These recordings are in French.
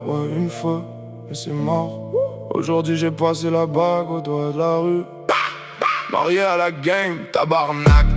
Ouais, une fois, mais c'est mort. Aujourd'hui j'ai passé la bague au doigt de la rue. Marié à la game, tabarnak.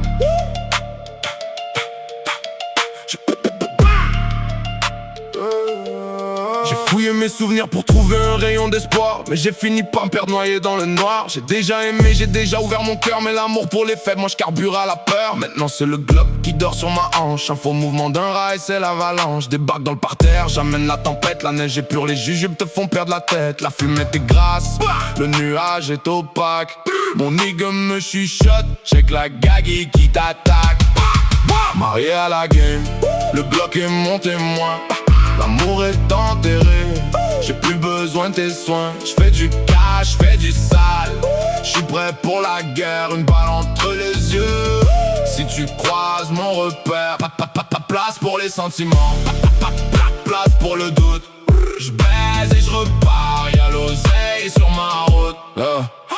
J'ai fouillé mes souvenirs pour trouver un rayon d'espoir, mais j'ai fini par me perdre noyé dans le noir. J'ai déjà aimé, j'ai déjà ouvert mon cœur, mais l'amour pour les faibles, moi je carbure à la peur. Maintenant c'est le Glock qui dort sur ma hanche. Un faux mouvement d'un rail, c'est l'avalanche. Débarque dans le parterre, j'amène la tempête. La neige épure, les jujubes te font perdre la tête. La fumée est grasse, le nuage est opaque. Mon nigga me chuchote, check la gaggy qui t'attaque. Marié à la game, le Glock est mon témoin. L'amour est enterré, j'ai plus besoin de tes soins. J'fais du cash, j'fais du sale. J'suis prêt pour la guerre, une balle entre les yeux. Si tu croises mon repère, place pour les sentiments, place pour le doute. J'baise et j'repars, y'a l'oseille sur ma route.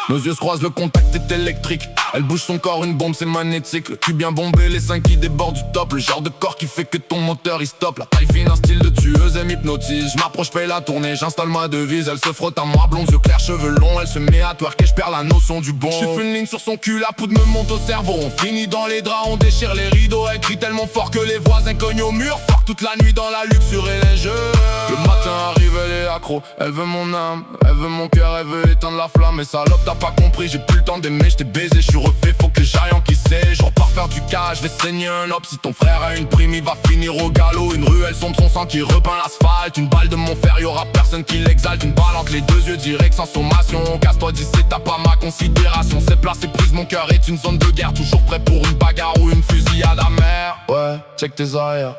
Nos yeux se croisent, le contact est électrique. Elle bouge son corps, une bombe c'est magnétique. Le cul bien bombé, les seins qui débordent du top. Le genre de corps qui fait que ton moteur il stoppe. La taille fine, un style de tueuse, elle m'hypnotise. Je m'approche, paye la tournée, j'installe ma devise. Elle se frotte à moi, blonde, yeux clairs, cheveux longs. Elle se met à twerker, je perds la notion du bon. J'ai fait une ligne sur son cul, la poudre me monte au cerveau. On finit dans les draps, on déchire les rideaux. Elle crie tellement fort que les voisins cognent au mur. Fuck toute la nuit dans la luxure et les jeux. Le matin arrive, elle est accro. Elle veut mon âme, elle veut mon cœur, elle veut éteindre la flamme. Mais salope, t'as pas compris, j'ai plus le temps d'aimer, j't'ai baisé, j'suis refait, faut que j'aille encaisser. Je repars faire du cash, je vais saigner un op. Si ton frère a une prime, il va finir au galop. Une ruelle sombre, son sang qui repeint l'asphalte. Une balle de mon fer, y'aura personne qui l'exalte. Une balle entre les deux yeux, direct sans sommation. Casse-toi d'ici, t'as pas ma considération. C'est placé, prise, mon cœur est une zone de guerre. Toujours prêt pour une bagarre ou une fusillade amère. Ouais, check tes arrières.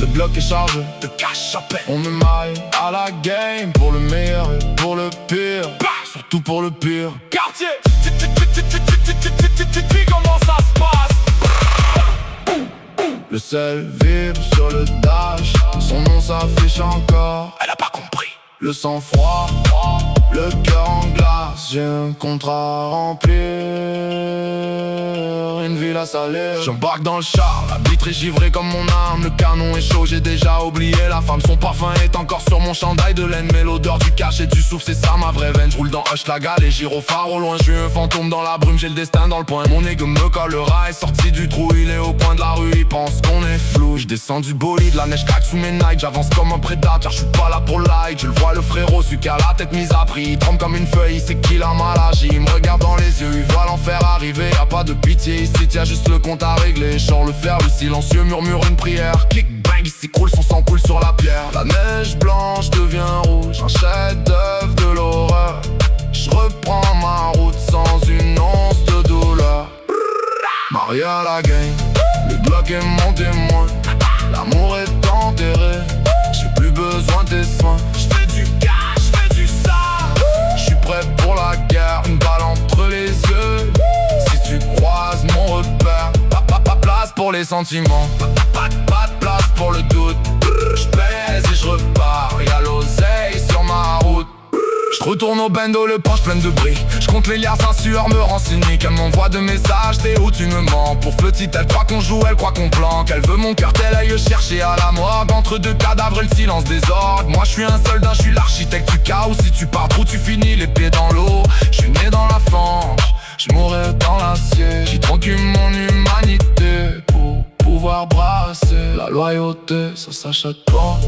Le bloc est chargé, de cash à peine. On me maille à la game, pour le meilleur et pour le pire. Surtout pour le pire. Quartier, comment ça se passe? Le sel vibre sur le dash, son nom s'affiche encore. Elle a pas compris. Le sang froid, le cœur en glace. J'ai un contrat à remplir, une ville à salir. J'embarque dans le char, la vitre est givrée comme mon âme. Le canon est chaud, j'ai déjà oublié la femme. Son parfum est encore sur mon chandail de laine. Mais l'odeur du cash et du souffle, c'est ça ma vraie veine. J'roule dans Hochelaga, les gyrophares au loin. J'suis un fantôme dans la brume, j'ai le destin dans le poing. Mon ego me collera, est sorti du trou. Il est au coin de la rue, il pense qu'on est flou. J'descends du bolide, la neige craque sous mes Nike. J'avance comme un prédateur, j'suis pas là pour like. Je le vois le frérot, celui qui a la tête mise à prix. Il tremble comme une feuille, c'est qu'il a mal agi. Il me regarde dans les yeux, il voit l'enfer arriver. Y'a pas de pitié ici, y'a juste le compte à régler. Genre le fer, le silencieux murmure une prière. Clic bang, il s'écroule, son sang coule sur la pierre. La neige blanche devient rouge, un chef-d'œuvre de l'horreur. Je reprends ma route sans une once de douleur. Marié à la game, le Glock est mon témoin. L'amour est enterré, j'ai plus besoin de tes soins. J'fais du cash, j'fais du sale. J'suis prêt pour la guerre, une balle entre les yeux. Si tu croises mon repère, pas place pour les sentiments, pas de place pour le doute. J'pèse et j'repars, y'a l'oseille sur ma route. J'retourne au bendo, le poche pleine de briques. J'compte les liasses, un sueur me rend cynique. Elle m'envoie de messages, t'es où tu me mens. Pour petite, elle croit qu'on joue, elle croit qu'on planque. Elle veut mon cœur, tel aille chercher à la morgue. Entre deux cadavres, le silence des orgues. Moi j'suis un soldat, j'suis l'architecte du chaos. Si tu pars trop, tu finis les pieds dans l'eau. J'suis né dans la fange, j'mourrai dans l'acier. J'y tranquille mon humanité pour pouvoir brasser. La loyauté, ça s'achète pas.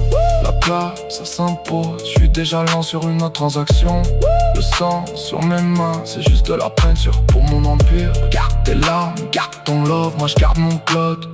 La place, ça s'impose. J'suis déjà lent sur une autre transaction. Le sang sur mes mains, c'est juste de la peinture pour mon empire. Garde tes larmes, garde ton love, moi j'garde mon cloud.